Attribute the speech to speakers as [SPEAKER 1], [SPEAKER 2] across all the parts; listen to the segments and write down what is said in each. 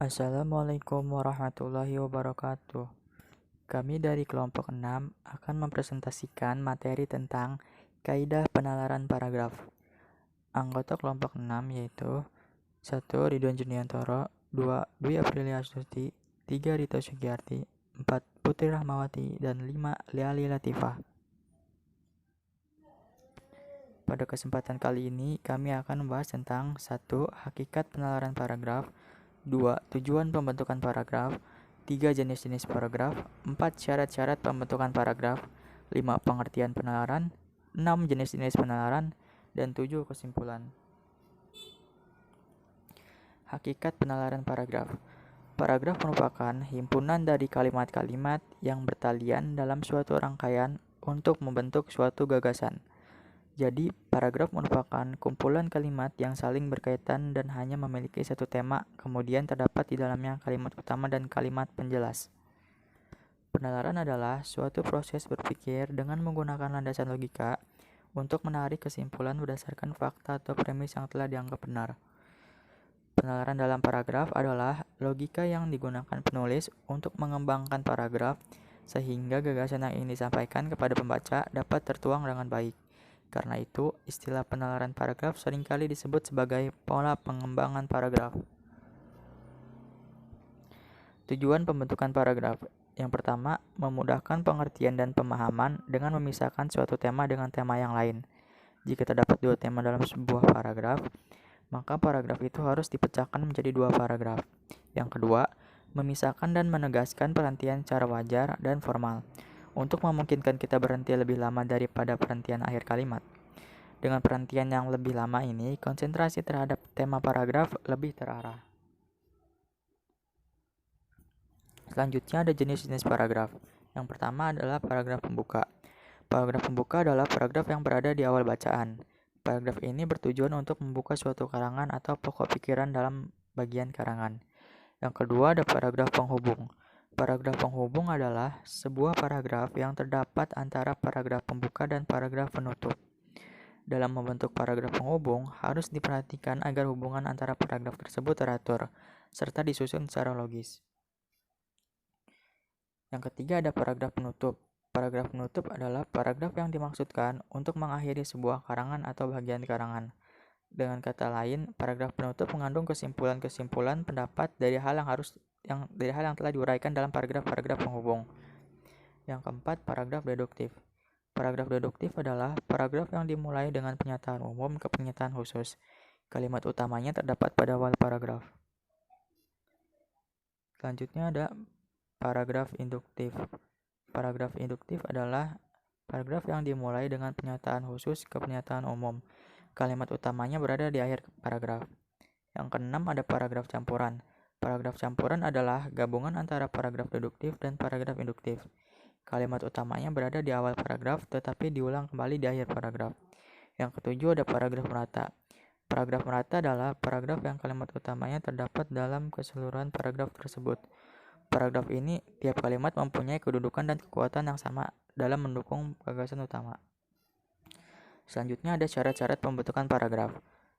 [SPEAKER 1] Assalamualaikum warahmatullahi wabarakatuh. Kami dari kelompok 6 akan mempresentasikan materi tentang kaidah penalaran paragraf. Anggota kelompok 6 yaitu 1. Ridwan Juniantoro, 2. Dwi Aprilia Astuti, 3. Rito Sugiyarti, 4. Putri Rahmawati, dan 5. Leali Latifah. Pada kesempatan kali ini kami akan membahas tentang 1. Hakikat penalaran paragraf, 2. Tujuan pembentukan paragraf, 3. Jenis-jenis paragraf, 4. Syarat-syarat pembentukan paragraf, 5. Pengertian penalaran, 6. Jenis-jenis penalaran, dan 7. Kesimpulan. Hakikat penalaran paragraf. Paragraf merupakan himpunan dari kalimat-kalimat yang bertalian dalam suatu rangkaian untuk membentuk suatu gagasan. Jadi, paragraf merupakan kumpulan kalimat yang saling berkaitan dan hanya memiliki satu tema, kemudian terdapat di dalamnya kalimat utama dan kalimat penjelas. Penalaran adalah suatu proses berpikir dengan menggunakan landasan logika untuk menarik kesimpulan berdasarkan fakta atau premis yang telah dianggap benar. Penalaran dalam paragraf adalah logika yang digunakan penulis untuk mengembangkan paragraf sehingga gagasan yang ingin disampaikan kepada pembaca dapat tertuang dengan baik. Karena itu, istilah penalaran paragraf seringkali disebut sebagai pola pengembangan paragraf. Tujuan pembentukan paragraf. Yang pertama, memudahkan pengertian dan pemahaman dengan memisahkan suatu tema dengan tema yang lain. Jika terdapat dua tema dalam sebuah paragraf, maka paragraf itu harus dipecahkan menjadi dua paragraf. Yang kedua, memisahkan dan menegaskan perhentian secara wajar dan formal, untuk memungkinkan kita berhenti lebih lama daripada perhentian akhir kalimat. Dengan perhentian yang lebih lama ini, konsentrasi terhadap tema paragraf lebih terarah. Selanjutnya ada jenis-jenis paragraf. Yang pertama adalah paragraf pembuka. Paragraf pembuka adalah paragraf yang berada di awal bacaan. Paragraf ini bertujuan untuk membuka suatu karangan atau pokok pikiran dalam bagian karangan. Yang kedua ada paragraf penghubung. Paragraf penghubung adalah sebuah paragraf yang terdapat antara paragraf pembuka dan paragraf penutup. Dalam membentuk paragraf penghubung, harus diperhatikan agar hubungan antara paragraf tersebut teratur, serta disusun secara logis. Yang ketiga ada paragraf penutup. Paragraf penutup adalah paragraf yang dimaksudkan untuk mengakhiri sebuah karangan atau bagian karangan. Dengan kata lain, paragraf penutup mengandung kesimpulan-kesimpulan pendapat dari hal yang telah diuraikan dalam paragraf-paragraf penghubung. Yang keempat, paragraf deduktif. Paragraf deduktif adalah paragraf yang dimulai dengan pernyataan umum ke pernyataan khusus. Kalimat utamanya terdapat pada awal paragraf. Selanjutnya ada paragraf induktif. Paragraf induktif adalah paragraf yang dimulai dengan pernyataan khusus ke pernyataan umum. Kalimat utamanya berada di akhir paragraf. Yang keenam ada paragraf campuran. Paragraf campuran adalah gabungan antara paragraf deduktif dan paragraf induktif. Kalimat utamanya berada di awal paragraf tetapi diulang kembali di akhir paragraf. Yang ketujuh ada paragraf merata. Paragraf merata adalah paragraf yang kalimat utamanya terdapat dalam keseluruhan paragraf tersebut. Paragraf ini tiap kalimat mempunyai kedudukan dan kekuatan yang sama dalam mendukung gagasan utama. Selanjutnya ada syarat-syarat pembentukan paragraf.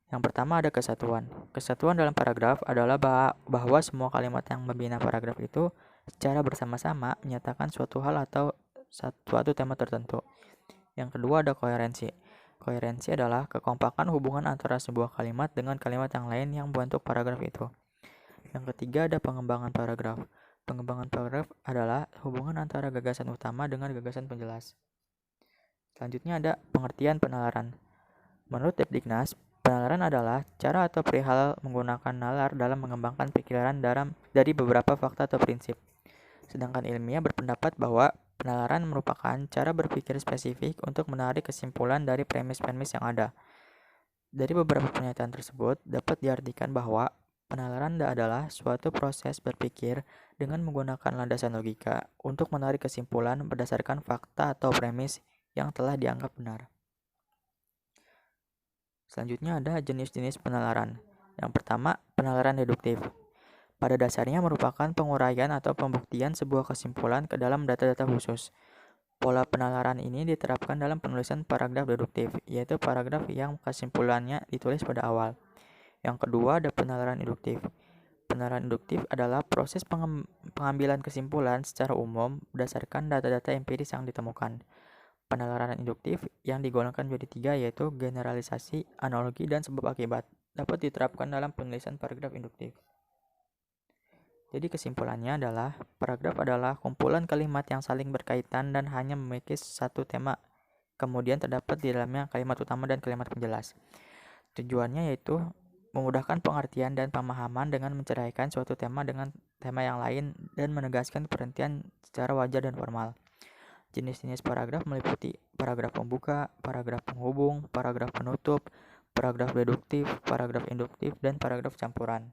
[SPEAKER 1] Yang pertama ada kesatuan. Kesatuan dalam paragraf adalah bahwa semua kalimat yang membina paragraf itu secara bersama-sama menyatakan suatu hal atau suatu tema tertentu. Yang kedua ada koherensi. Koherensi adalah kekompakan hubungan antara sebuah kalimat dengan kalimat yang lain yang membentuk paragraf itu. Yang ketiga ada pengembangan paragraf. Pengembangan paragraf adalah hubungan antara gagasan utama dengan gagasan penjelas. Selanjutnya ada pengertian penalaran. Menurut Depdiknas, penalaran adalah cara atau perihal menggunakan nalar dalam mengembangkan pikiran dari beberapa fakta atau prinsip. Sedangkan ilmiah berpendapat bahwa penalaran merupakan cara berpikir spesifik untuk menarik kesimpulan dari premis-premis yang ada. Dari beberapa pernyataan tersebut, dapat diartikan bahwa penalaran adalah suatu proses berpikir dengan menggunakan landasan logika untuk menarik kesimpulan berdasarkan fakta atau premis yang telah dianggap benar. Selanjutnya ada jenis-jenis penalaran. Yang pertama, penalaran deduktif. Pada dasarnya merupakan penguraian atau pembuktian sebuah kesimpulan ke dalam data-data khusus. Pola penalaran ini diterapkan dalam penulisan paragraf deduktif, yaitu paragraf yang kesimpulannya ditulis pada awal. Yang kedua ada penalaran induktif. Penalaran induktif adalah proses pengambilan kesimpulan secara umum berdasarkan data-data empiris yang ditemukan. Penalaran induktif yang digolongkan menjadi 3 yaitu generalisasi, analogi, dan sebab akibat. Dapat diterapkan dalam penulisan paragraf induktif. Jadi kesimpulannya adalah, paragraf adalah kumpulan kalimat yang saling berkaitan dan hanya memiliki satu tema. Kemudian terdapat di dalamnya kalimat utama dan kalimat penjelas. Tujuannya yaitu memudahkan pengertian dan pemahaman dengan menceraikan suatu tema dengan tema yang lain dan menegaskan perhentian secara wajar dan formal. Jenis-jenis paragraf meliputi paragraf pembuka, paragraf penghubung, paragraf penutup, paragraf deduktif, paragraf induktif, dan paragraf campuran.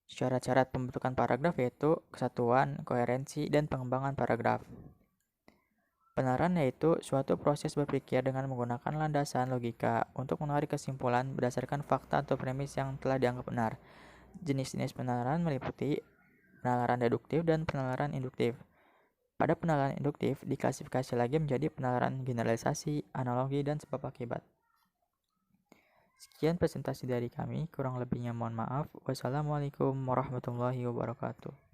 [SPEAKER 1] Syarat-syarat pembentukan paragraf yaitu kesatuan, koherensi, dan pengembangan paragraf. Penalaran yaitu suatu proses berpikir dengan menggunakan landasan logika untuk menarik kesimpulan berdasarkan fakta atau premis yang telah dianggap benar. Jenis-jenis penalaran meliputi penalaran deduktif dan penalaran induktif. Pada penalaran induktif diklasifikasi lagi menjadi penalaran generalisasi, analogi, dan sebab akibat. Sekian presentasi dari kami, kurang lebihnya mohon maaf. Wassalamualaikum warahmatullahi wabarakatuh.